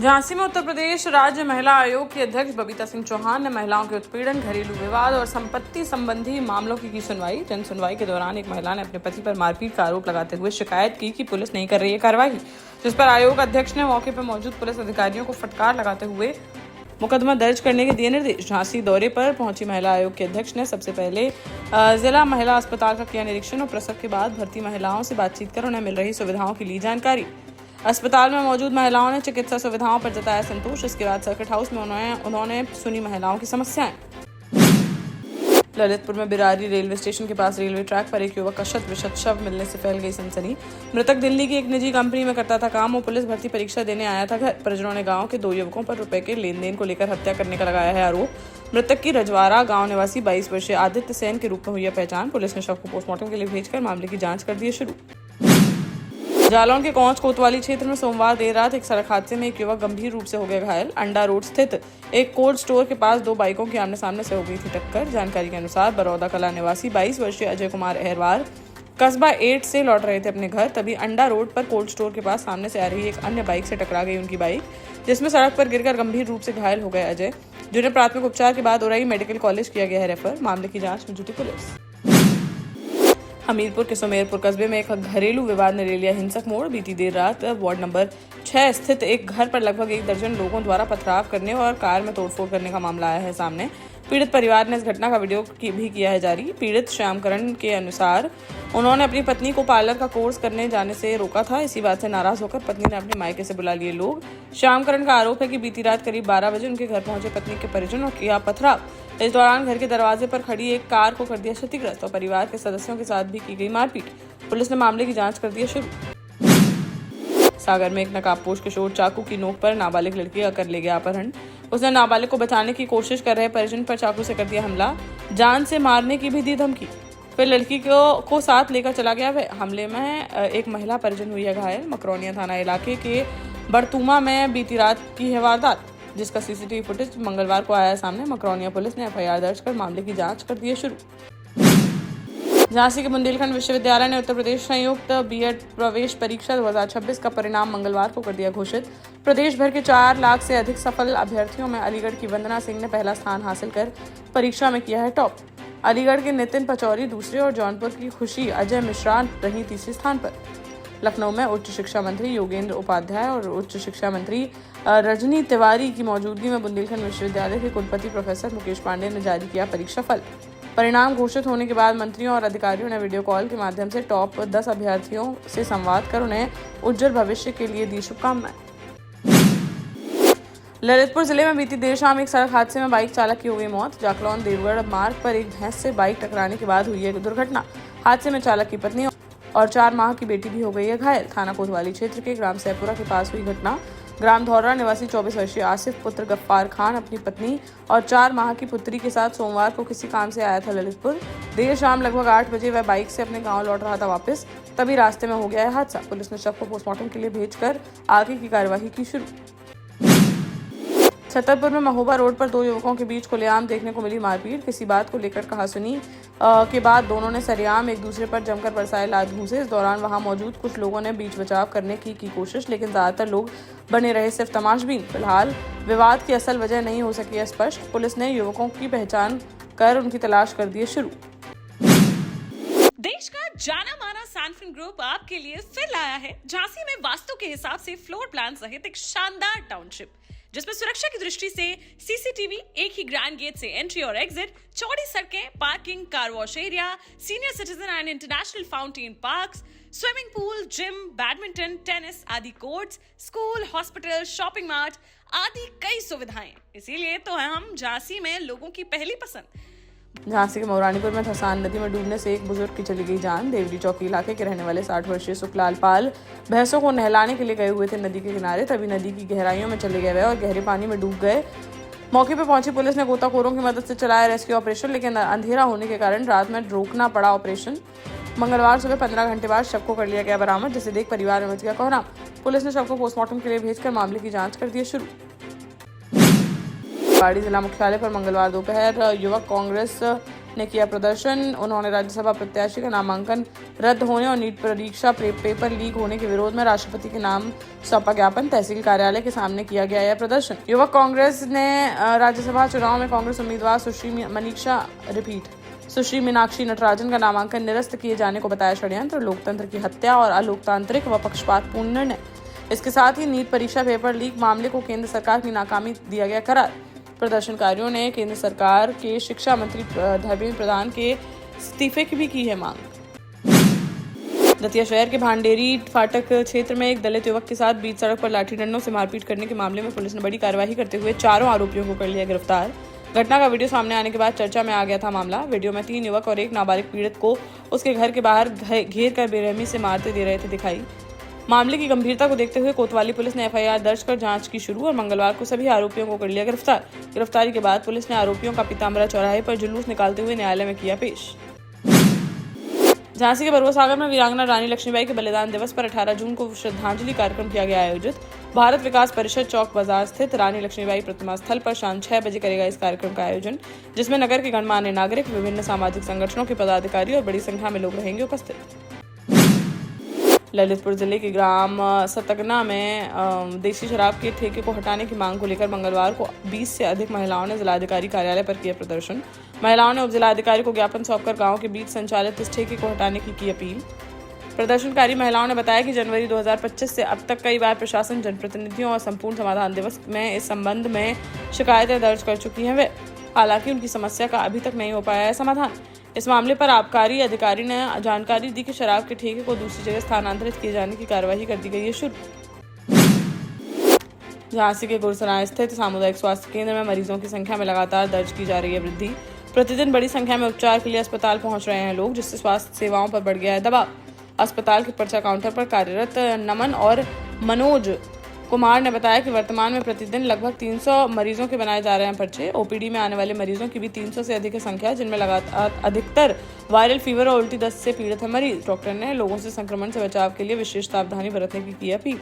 झांसी में उत्तर प्रदेश राज्य महिला आयोग की अध्यक्ष बबीता सिंह चौहान ने महिलाओं के उत्पीड़न, घरेलू विवाद और संपत्ति संबंधी मामलों की सुनवाई। जन सुनवाई के दौरान एक महिला ने अपने पति पर मारपीट का आरोप लगाते हुए शिकायत की कि पुलिस नहीं कर रही है कार्रवाई, जिस पर आयोग अध्यक्ष ने मौके पर मौजूद पुलिस अधिकारियों को फटकार लगाते हुए मुकदमा दर्ज करने के दिए निर्देश। झांसी दौरे पर पहुंची महिला आयोग के अध्यक्ष ने सबसे पहले जिला महिला अस्पताल का किया निरीक्षण और प्रसव के बाद भर्ती महिलाओं से बातचीत कर उन्हें मिल रही सुविधाओं की ली जानकारी। अस्पताल में मौजूद महिलाओं ने चिकित्सा सुविधाओं पर जताया संतोष। इसके बाद सर्किट हाउस में उन्होंने सुनी महिलाओं की समस्याएं। ललितपुर में बिरारी रेलवे स्टेशन के पास रेलवे ट्रैक पर एक युवक का शत विशत शव मिलने से फैल गई सनसनी। मृतक दिल्ली की एक निजी कंपनी में करता था काम और पुलिस भर्ती परीक्षा देने आया था घर। परिजनों ने गांव के 2 युवकों पर रुपए के लेन देन को लेकर हत्या करने का लगाया है आरोप। मृतक की रजवाड़ा गांव निवासी 22 वर्षीय आदित्य सेन के रूप में हुई है पहचान। पुलिस ने शव को पोस्टमार्टम के लिए भेजकर मामले की जाँच कर दी है शुरू। जालौन के कौंच कोतवाली क्षेत्र में सोमवार देर रात एक सड़क हादसे में एक युवक गंभीर रूप से हो गया घायल। अंडा रोड स्थित एक कोल्ड स्टोर के पास 2 बाइकों की आमने सामने से हो गई थी टक्कर। जानकारी के अनुसार बरौदा कला निवासी 22 वर्षीय अजय कुमार अहरवार कस्बा 8 से लौट रहे थे अपने घर, तभी अंडा रोड पर कोल्ड स्टोर के पास सामने से आ रही एक अन्य बाइक से टकरा गई उनकी बाइक, जिसमें सड़क पर गिरकर गंभीर रूप से घायल हो गए अजय, जिन्हें प्राथमिक उपचार के बाद उरई मेडिकल कॉलेज किया गया है रेफर। मामले की जाँच में जुटी पुलिस। हमीरपुर के सुमेरपुर कस्बे में एक घरेलू विवाद ने ले लिया हिंसक मोड़। बीती देर रात वार्ड नंबर 6 स्थित एक घर पर लगभग 1 दर्जन लोगों द्वारा पथराव करने और कार में तोड़फोड़ करने का मामला आया है सामने। पीड़ित परिवार ने इस घटना का वीडियो भी किया है जारी। पीड़ित श्यामकरण के अनुसार उन्होंने अपनी पत्नी को पार्लर का कोर्स करने जाने से रोका था। इसी बात से नाराज होकर पत्नी ने अपने मायके से बुला लिए लोग। श्यामकरण का आरोप है कि बीती रात करीब 12 बजे उनके घर पहुंचे पत्नी के परिजन और किया पथराव। इस दौरान घर के दरवाजे पर खड़ी एक कार को कर दिया क्षतिग्रस्त और परिवार के सदस्यों के साथ भी की गई मारपीट। पुलिस ने मामले की जांच कर दी है शुरू। सागर में एक नकाबपोश किशोर चाकू की नोक पर नाबालिग लड़की का कर ले गया अपहरण। उसने नाबालिग को बचाने की कोशिश कर रहे परिजन पर चाकू से कर दिया हमला, जान से मारने की भी दी धमकी। फिर लड़की को साथ लेकर चला गया। वह हमले में एक महिला परिजन हुई है घायल। मकरोनिया थाना इलाके के बड़तुमा में बीती रात की है वारदात, जिसका सीसीटीवी फुटेज मंगलवार को आया सामने। मकरोनिया पुलिस ने एफआईआर दर्ज कर मामले की जांच कर दी है शुरू। झांसी के बुंदेलखंड विश्वविद्यालय ने उत्तर प्रदेश संयुक्त बीएड प्रवेश परीक्षा 2026 का परिणाम मंगलवार को कर दिया घोषित। प्रदेश भर के 4 लाख से अधिक सफल अभ्यर्थियों में अलीगढ़ की वंदना सिंह ने पहला स्थान हासिल कर परीक्षा में किया है टॉप। अलीगढ़ के नितिन पचौरी दूसरे और जौनपुर की खुशी अजय मिश्रा रही तीसरे स्थान पर। लखनऊ में उच्च शिक्षा मंत्री योगेंद्र उपाध्याय और उच्च शिक्षा मंत्री रजनी तिवारी की मौजूदगी में बुंदेलखंड विश्वविद्यालय के कुलपति प्रोफेसर मुकेश पांडे ने जारी किया परीक्षा फल। परिणाम घोषित होने के बाद मंत्रियों और अधिकारियों ने वीडियो कॉल के माध्यम से टॉप 10 अभ्यर्थियों से संवाद कर उन्हें उज्जवल भविष्य के लिए दी शुभकामनाएं। ललितपुर जिले में बीती देर शाम एक सड़क हादसे में बाइक चालक की हो गई मौत। जाकलौन देवगढ़ मार्ग पर एक भैंस से बाइक टकराने के बाद हुई है दुर्घटना। हादसे में चालक की पत्नी और 4 माह की बेटी भी हो गई है घायल। थाना कोतवाली क्षेत्र के ग्राम सैपुरा के पास हुई घटना। ग्राम धौरा निवासी 24 वर्षीय आसिफ पुत्र गफ्फार खान अपनी पत्नी और 4 माह की पुत्री के साथ सोमवार को किसी काम से आया था ललितपुर। देर शाम लगभग 8 बजे वह बाइक से अपने गांव लौट रहा था वापस, तभी रास्ते में हो गया है हादसा। पुलिस ने शव को पोस्टमार्टम के लिए भेजकर आगे की कार्यवाही की शुरू। छतरपुर में महोबा रोड पर 2 युवकों के बीच खुलेआम देखने को मिली मारपीट। किसी बात को लेकर कहासुनी के बाद दोनों ने सरेआम एक दूसरे पर जमकर बरसाए लात घूंसे। इस दौरान वहां मौजूद कुछ लोगों ने बीच बचाव करने की कोशिश, लेकिन ज्यादातर लोग बने रहे सिर्फ तमाशबीन। फिलहाल विवाद की असल वजह नहीं हो सकी है स्पष्ट। पुलिस ने युवकों की पहचान कर उनकी तलाश कर दी है शुरू। देश का जाना माना सैनफिन ग्रुप आपके लिए फिर लाया है झांसी में वास्तु के हिसाब से फ्लोर प्लान सहित एक शानदार टाउनशिप, जिसमें सुरक्षा की दृष्टि से सीसीटीवी, एक ही ग्रैंड गेट से एंट्री और एग्जिट, चौड़ी सड़कें, parking, car wash area, senior citizen and international fountain parks, swimming pool, gym, badminton, tennis आदि courts, school, hospital, shopping mart आदि कई सुविधाएं। इसीलिए तो हम झांसी में लोगों की पहली पसंद। झांसी के मौरानीपुर में धसान नदी में डूबने से एक बुजुर्ग की चली गई जान। देवरी चौकी इलाके के रहने वाले 60 वर्षीय सुखलाल पाल भैंसों को नहलाने के लिए गए हुए थे नदी के किनारे, तभी नदी की गहराइयों में चले गए और गहरे पानी में डूब गए। मौके पर पहुंची पुलिस ने गोताखोरों की मदद से चलाया रेस्क्यू ऑपरेशन, लेकिन अंधेरा होने के कारण रात में रोकना पड़ा ऑपरेशन। मंगलवार सुबह 15 घंटे बाद शव को कर लिया गया बरामद, जिसे देख परिवार में मच गया कोहराम। पुलिस ने शव को पोस्टमार्टम के लिए भेजकर मामले की जाँच कर दी है शुरू। बाड़ी जिला मुख्यालय पर मंगलवार दोपहर युवक कांग्रेस ने किया प्रदर्शन। उन्होंने राज्यसभा प्रत्याशी का नामांकन रद्द होने और नीट परीक्षा पेपर लीक होने के विरोध में राष्ट्रपति के नाम सौंपा ज्ञापन। तहसील कार्यालय के सामने किया गया यह प्रदर्शन। युवक कांग्रेस ने राज्यसभा चुनाव में कांग्रेस उम्मीदवार सुश्री मीनाक्षी नटराजन का नामांकन निरस्त किए जाने को बताया षड्यंत्र, लोकतंत्र की हत्या और अलोकतांत्रिक व पक्षपातपूर्ण निर्णय। इसके साथ ही नीट परीक्षा पेपर लीक मामले को केंद्र सरकार की नाकामी दिया गया करार। प्रदर्शनकारियों ने केंद्र सरकार के शिक्षा मंत्री धर्मेंद्र प्रधान के इस्तीफे की भी की है मांग। दतिया शहर के भांडेरी फाटक क्षेत्र में एक दलित युवक के साथ बीच सड़क पर लाठी डंडों से मारपीट करने के मामले में पुलिस ने बड़ी कार्रवाई करते हुए 4 आरोपियों को कर लिया गिरफ्तार। घटना का वीडियो सामने आने के बाद चर्चा में आ गया था मामला। वीडियो में 3 युवक और एक नाबालिग पीड़ित को उसके घर के बाहर घेर कर बेरहमी से मारते दे रहे थे दिखाई। मामले की गंभीरता को देखते हुए कोतवाली पुलिस ने FIR दर्ज कर जांच की शुरू और मंगलवार को सभी आरोपियों को कर लिया गिरफ्तार। गिरफ्तारी के बाद पुलिस ने आरोपियों का पीताम्बरा चौराहे पर जुलूस निकालते हुए न्यायालय में किया पेश। झांसी के बरुआ सागर में वीरांगना रानी लक्ष्मीबाई के बलिदान दिवस पर 18 जून को श्रद्धांजलि कार्यक्रम किया गया आयोजित। भारत विकास परिषद चौक बाजार स्थित रानी लक्ष्मीबाई प्रतिमा स्थल पर शाम 6 बजे करेगा इस कार्यक्रम का आयोजन, जिसमें नगर के गणमान्य नागरिक, विभिन्न सामाजिक संगठनों के पदाधिकारी और बड़ी संख्या में लोग रहेंगे उपस्थित। ललितपुर जिले के ग्राम सतगना में देसी शराब के ठेके को हटाने की मांग को लेकर मंगलवार को 20 से अधिक महिलाओं ने जिलाधिकारी कार्यालय पर किया प्रदर्शन। महिलाओं ने उप जिलाधिकारी को ज्ञापन सौंपकर गांव के बीच संचालित इस ठेके को हटाने की अपील। प्रदर्शनकारी महिलाओं ने बताया कि जनवरी 2025 से अब तक कई बार प्रशासन, जनप्रतिनिधियों और संपूर्ण समाधान दिवस में इस संबंध में शिकायतें दर्ज कर चुकी हैं वे, हालांकि उनकी समस्या का अभी तक नहीं हो पाया है समाधान। इस मामले पर आबकारी अधिकारी ने जानकारी दी कि शराब के ठेके को दूसरी जगह स्थानांतरित किए जाने की कार्यवाही कर दी गई है शुरू। झांसी के गुरसराय स्थित सामुदायिक स्वास्थ्य केंद्र में मरीजों की संख्या में लगातार दर्ज की जा रही है वृद्धि। प्रतिदिन बड़ी संख्या में उपचार के लिए अस्पताल पहुंच रहे हैं लोग, जिससे स्वास्थ्य सेवाओं पर बढ़ गया है दबाव। अस्पताल के पर्चा काउंटर पर कार्यरत नमन और मनोज कुमार ने बताया कि वर्तमान में प्रतिदिन लगभग 300 मरीजों के बनाए जा रहे हैं पर्चे। OPD में आने वाले मरीजों की भी 300 से अधिक संख्या, जिनमें लगातार अधिकतर वायरल फीवर और उल्टी दस्त से पीड़ित है मरीज। डॉक्टर ने लोगों से संक्रमण से बचाव के लिए विशेष सावधानी बरतने की अपील।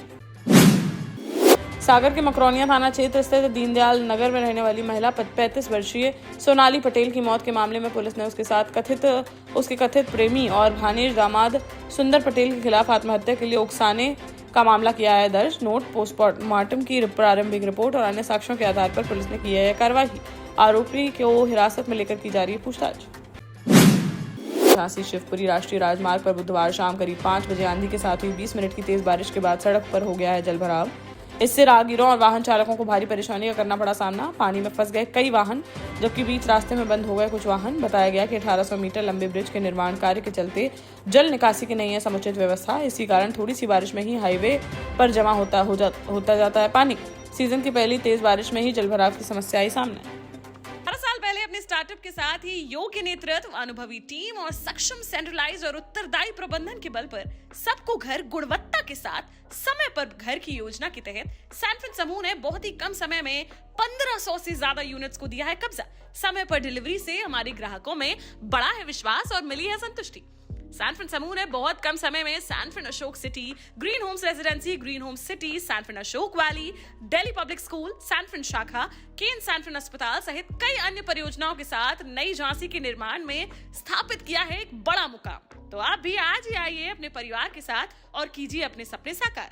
सागर के मकरौनिया थाना क्षेत्र स्थित दीनदयाल नगर में रहने वाली महिला 35 वर्षीय सोनाली पटेल की मौत के मामले में पुलिस ने उसके कथित प्रेमी और भानेज दामाद सुंदर पटेल के खिलाफ आत्महत्या के लिए उकसाने का मामला किया है दर्ज। नोट, पोस्टमार्टम की प्रारंभिक रिपोर्ट और अन्य साक्ष्यों के आधार पर पुलिस ने की है कार्रवाई। आरोपी को हिरासत में लेकर की जा रही है पूछताछ। झांसी शिवपुरी राष्ट्रीय राजमार्ग पर बुधवार शाम करीब 5 बजे आंधी के साथ हुई 20 मिनट की तेज बारिश के बाद सड़क पर हो गया है जलभराव। इससे राहगीरों और वाहन चालकों को भारी परेशानी का करना पड़ा सामना। पानी में फंस गए कई वाहन, जबकि बीच रास्ते में बंद हो गए कुछ वाहन। बताया गया कि 1800 मीटर लंबे ब्रिज के निर्माण कार्य के चलते जल निकासी की नहीं है समुचित व्यवस्था। इसी कारण थोड़ी सी बारिश में ही हाईवे पर जमा होता जाता है पानी। सीजन की पहली तेज बारिश में ही जलभराव की समस्या आई सामने। 18 साल पहले अपने स्टार्टअप के साथ ही योग्य नेतृत्व, अनुभवी टीम और सक्षम सेंट्रलाइज और उत्तरदायी प्रबंधन के बल पर सबको घर गुणवत्ता के साथ समय पर घर की योजना के तहत सैनफिन समूह ने बहुत ही कम समय में 1500 से ज्यादा यूनिट्स को दिया है कब्जा। समय पर डिलीवरी से हमारे ग्राहकों में बढ़ा है विश्वास और मिली है संतुष्टि। सैनफिन समूह ने बहुत कम समय में Sanfin Ashok city, green homes residency, green homes city, Sanfin Ashok valley, Delhi public school, Sanfin शाखा, केन सैनफिन अस्पताल सहित कई अन्य परियोजनाओं के साथ नई झांसी के निर्माण में स्थापित किया है एक बड़ा मुकाम। तो आप भी आज ही आइए अपने परिवार के साथ और कीजिए अपने सपने साकार।